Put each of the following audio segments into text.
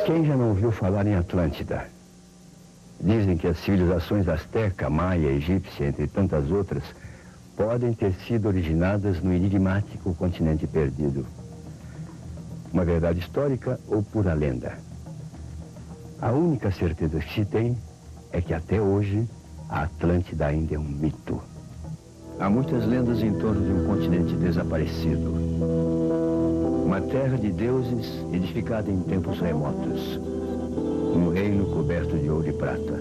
Quem já não ouviu falar em Atlântida? Dizem que as civilizações azteca, maia, egípcia, entre tantas outras, podem ter sido originadas no enigmático continente perdido. Uma verdade histórica ou pura lenda? A única certeza que se tem é que até hoje a Atlântida ainda é um mito. Há muitas lendas em torno de um continente desaparecido. Uma terra de deuses edificada em tempos remotos. Um reino coberto de ouro e prata.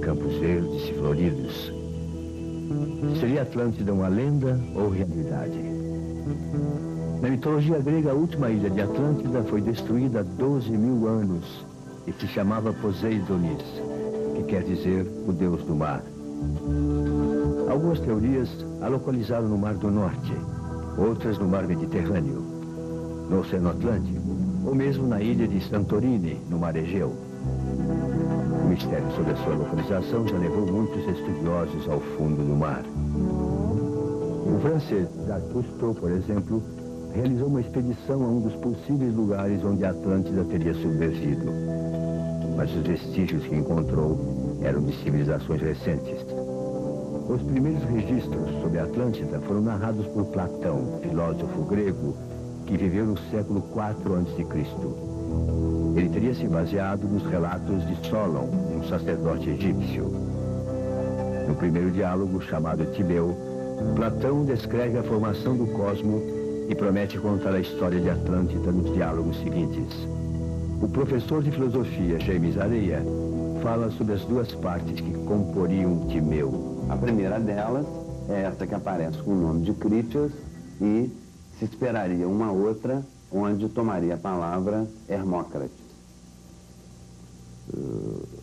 Campos verdes e floridos. Seria Atlântida uma lenda ou realidade? Na mitologia grega, a última ilha de Atlântida foi destruída há 12.000 anos e se chamava Poseidonis, que quer dizer o deus do mar. Algumas teorias a localizaram no Mar do Norte, outras no Mar Mediterrâneo, no Oceano Atlântico, ou mesmo na ilha de Santorini, no Mar Egeu. O mistério sobre a sua localização já levou muitos estudiosos ao fundo do mar. O francês Jacques Cousteau, por exemplo, realizou uma expedição a um dos possíveis lugares onde a Atlântida teria submergido. Mas os vestígios que encontrou eram de civilizações recentes. Os primeiros registros sobre a Atlântida foram narrados por Platão, filósofo grego, que viveu no século IV a.C. Ele teria se baseado nos relatos de Solon, um sacerdote egípcio. No primeiro diálogo, chamado Timeu, Platão descreve a formação do cosmo e promete contar a história de Atlântida nos diálogos seguintes. O professor de filosofia, James Areia, fala sobre as duas partes que comporiam Timeu. A primeira delas é essa que aparece com o nome de Critias e se esperaria uma outra onde tomaria a palavra Hermócrates.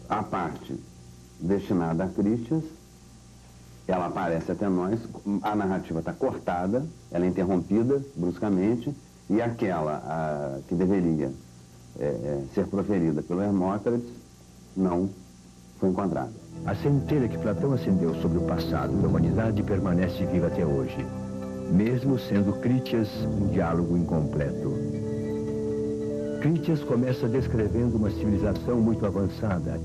A parte destinada a Critias, ela aparece até nós, a narrativa está cortada, ela é interrompida bruscamente, e aquela que deveria ser proferida pelo Hermócrates não foi encontrada. A centelha que Platão acendeu sobre o passado da humanidade permanece viva até hoje, mesmo sendo Critias um diálogo incompleto. Critias começa descrevendo uma civilização muito avançada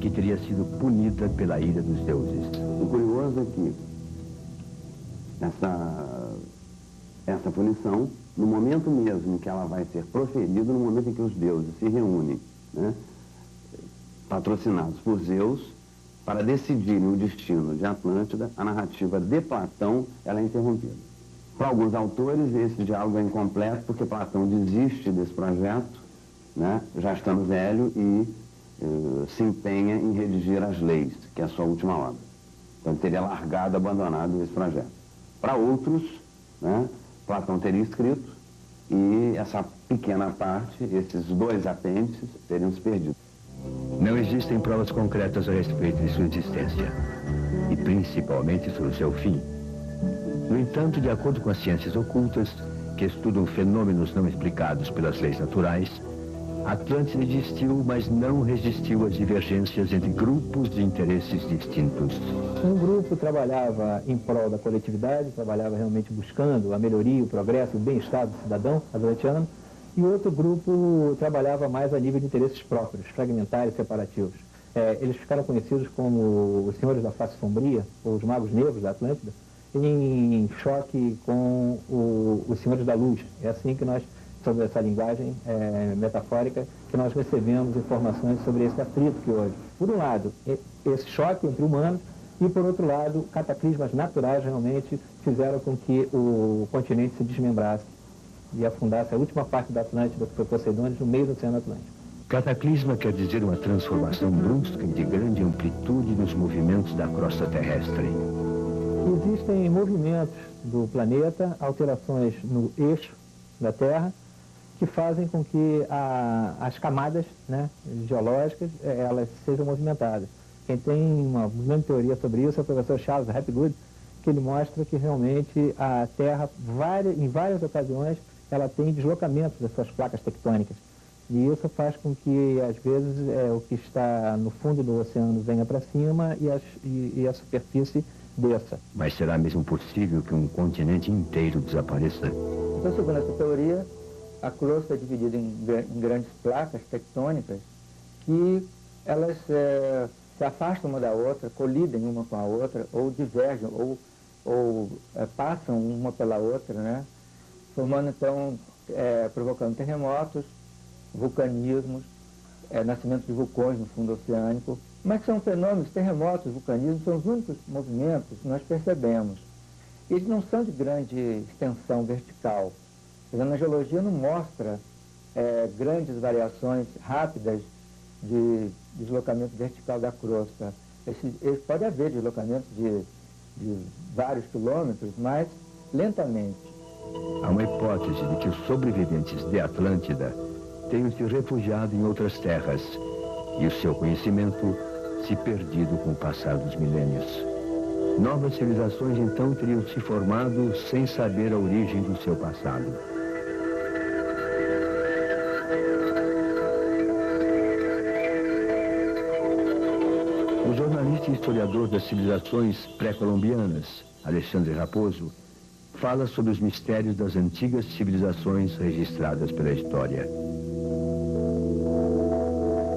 que teria sido punida pela ira dos deuses. O curioso é que essa punição, no momento mesmo em que ela vai ser proferida, no momento em que os deuses se reúnem, né, patrocinados por Zeus, para decidirem o destino de Atlântida, a narrativa de Platão ela é interrompida. Para alguns autores, esse diálogo é incompleto porque Platão desiste desse projeto, né, já estando velho, e se empenha em redigir as leis, que é a sua última obra. Então ele teria largado, abandonado esse projeto. Para outros, né, Platão teria escrito e essa pequena parte, esses dois apêndices, teriam se perdido. Não existem provas concretas a respeito de sua existência, e principalmente sobre o seu fim. No entanto, de acordo com as ciências ocultas, que estudam fenômenos não explicados pelas leis naturais, Atlântida existiu, mas não resistiu às divergências entre grupos de interesses distintos. Um grupo trabalhava em prol da coletividade, trabalhava realmente buscando a melhoria, o progresso, o bem-estar do cidadão atlantiano, e outro grupo trabalhava mais a nível de interesses próprios, fragmentários, separativos. Eles ficaram conhecidos como os Senhores da Face Sombria, ou os Magos Negros da Atlântida, em choque com os Senhores da Luz. É assim que nós, sobre essa linguagem metafórica, que nós recebemos informações sobre esse atrito que houve. Por um lado, esse choque entre humanos, e por outro lado, cataclismas naturais realmente fizeram com que o continente se desmembrasse e afundasse a última parte da Atlântida, que foi Poseidonis, no meio do Oceano Atlântico. Cataclisma quer dizer uma transformação brusca e de grande amplitude nos movimentos da crosta terrestre. Existem movimentos do planeta, alterações no eixo da Terra, que fazem com que as camadas, né, geológicas elas sejam movimentadas. Quem tem uma grande teoria sobre isso é o professor Charles Hapgood, que ele mostra que realmente a Terra, em várias ocasiões, ela tem deslocamentos das suas placas tectônicas. E isso faz com que, às vezes, o que está no fundo do oceano venha para cima e a superfície desça. Mas será mesmo possível que um continente inteiro desapareça? Então, segundo essa teoria, a crosta é dividida em grandes placas tectônicas que elas se afastam uma da outra, colidem uma com a outra, ou divergem, ou passam uma pela outra, né? Formando então, provocando terremotos, vulcanismos, nascimento de vulcões no fundo oceânico. Mas são fenômenos, terremotos, vulcanismos, são os únicos movimentos que nós percebemos. Eles não são de grande extensão vertical. A geologia não mostra grandes variações rápidas de deslocamento vertical da crosta. Pode haver deslocamento de vários quilômetros, mas lentamente. Há uma hipótese de que os sobreviventes de Atlântida tenham se refugiado em outras terras e o seu conhecimento se perdido com o passar dos milênios. Novas civilizações então teriam se formado sem saber a origem do seu passado. O jornalista e historiador das civilizações pré-colombianas, Alexandre Raposo, fala sobre os mistérios das antigas civilizações registradas pela história.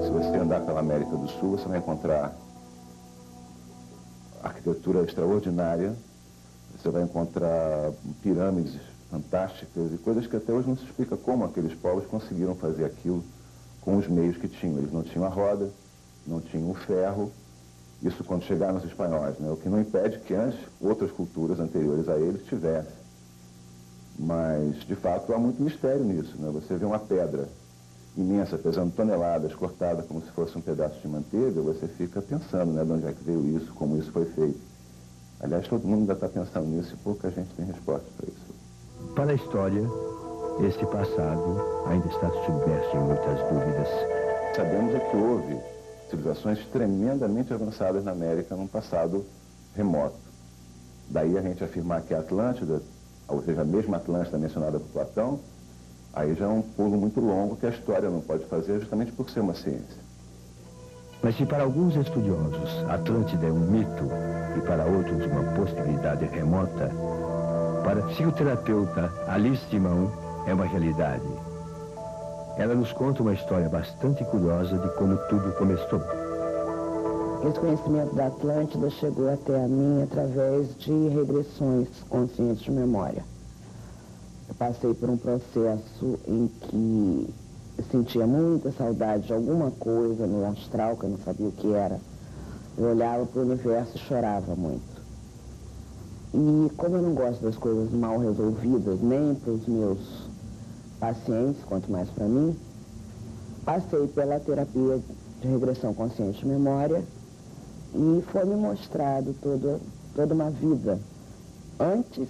Se você andar pela América do Sul, você vai encontrar arquitetura extraordinária, você vai encontrar pirâmides fantásticas e coisas que até hoje não se explica como aqueles povos conseguiram fazer aquilo com os meios que tinham. Eles não tinham a roda, não tinham o ferro, isso quando chegaram os espanhóis, né? O que não impede que antes outras culturas anteriores a eles tivessem. Mas, de fato, há muito mistério nisso, né? Você vê uma pedra imensa, pesando toneladas, cortada como se fosse um pedaço de manteiga, você fica pensando, né, de onde é que veio isso, como isso foi feito. Aliás, todo mundo ainda está pensando nisso e pouca gente tem resposta para isso. Para a história, esse passado ainda está submerso em muitas dúvidas. Sabemos é que houve civilizações tremendamente avançadas na América num passado remoto. Daí a gente afirmar que a Atlântida, ou seja, a mesma Atlântida mencionada por Platão, aí já é um pulo muito longo que a história não pode fazer justamente por ser uma ciência. Mas se para alguns estudiosos a Atlântida é um mito e para outros uma possibilidade remota, para a psicoterapeuta Alice Simão é uma realidade. Ela nos conta uma história bastante curiosa de como tudo começou. Esse conhecimento da Atlântida chegou até a mim através de regressões conscientes de memória. Eu passei por um processo em que eu sentia muita saudade de alguma coisa no astral, que eu não sabia o que era. Eu olhava para o universo e chorava muito. E como eu não gosto das coisas mal resolvidas, nem para os meus pacientes, quanto mais para mim, passei pela terapia de regressão consciente de memória e foi me mostrado toda uma vida antes,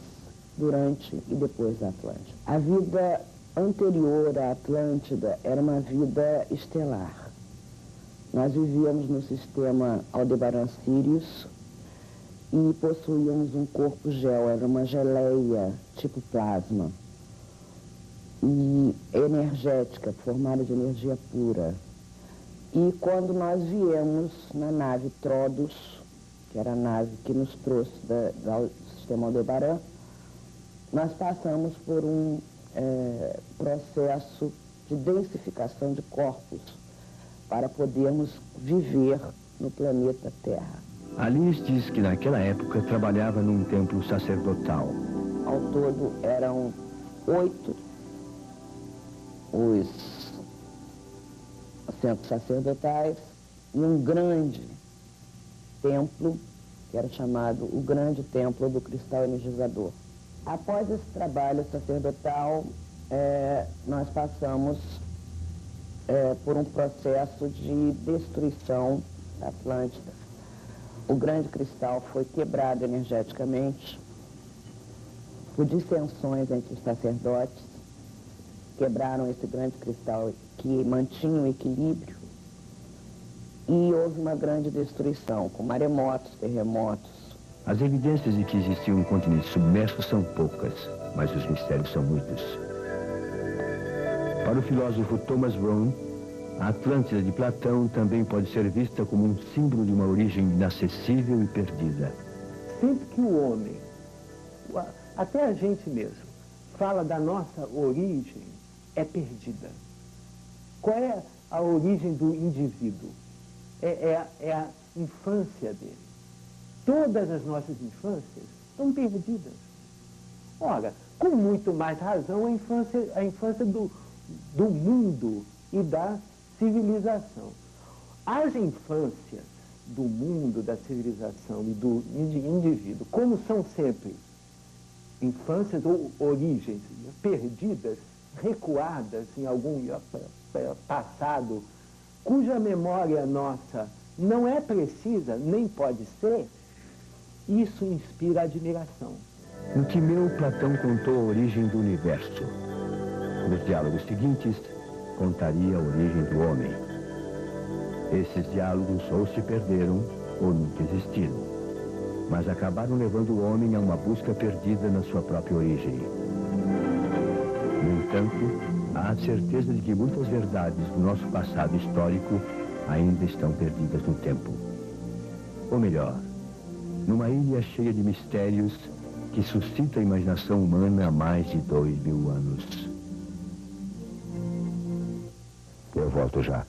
durante e depois da Atlântida. A vida anterior à Atlântida era uma vida estelar. Nós vivíamos no sistema Aldebaran-Sirius e possuíamos um corpo gel, era uma geleia tipo plasma, e energética, formada de energia pura. E quando nós viemos na nave Trodus, que era a nave que nos trouxe do sistema Aldebaran, nós passamos por um processo de densificação de corpos para podermos viver no planeta Terra. Alice diz que naquela época trabalhava num templo sacerdotal. Ao todo eram 8 os centros sacerdotais e um grande templo, que era chamado o Grande Templo do Cristal Energizador. Após esse trabalho sacerdotal, nós passamos por um processo de destruição da Atlântida. O grande cristal foi quebrado energeticamente por dissensões entre os sacerdotes, quebraram esse grande cristal que mantinha o equilíbrio e houve uma grande destruição, com maremotos, terremotos. As evidências de que existia um continente submerso são poucas, mas os mistérios são muitos. Para o filósofo Thomas Brown, a Atlântida de Platão também pode ser vista como um símbolo de uma origem inacessível e perdida. Sempre que o homem, até a gente mesmo, fala da nossa origem, é perdida. Qual é a origem do indivíduo? É a infância dele. Todas as nossas infâncias estão perdidas. Ora, com muito mais razão, a infância do mundo e da civilização. As infâncias do mundo, da civilização e do indivíduo, como são sempre infâncias ou origens perdidas, recuadas em algum passado, cuja memória nossa não é precisa, nem pode ser, isso inspira admiração. No Timeu, Platão contou a origem do universo. Nos diálogos seguintes, contaria a origem do homem. Esses diálogos ou se perderam ou nunca existiram, mas acabaram levando o homem a uma busca perdida na sua própria origem. No entanto, há a certeza de que muitas verdades do nosso passado histórico ainda estão perdidas no tempo. Ou melhor, numa ilha cheia de mistérios que suscita a imaginação humana há mais de 2000 anos. Eu volto já.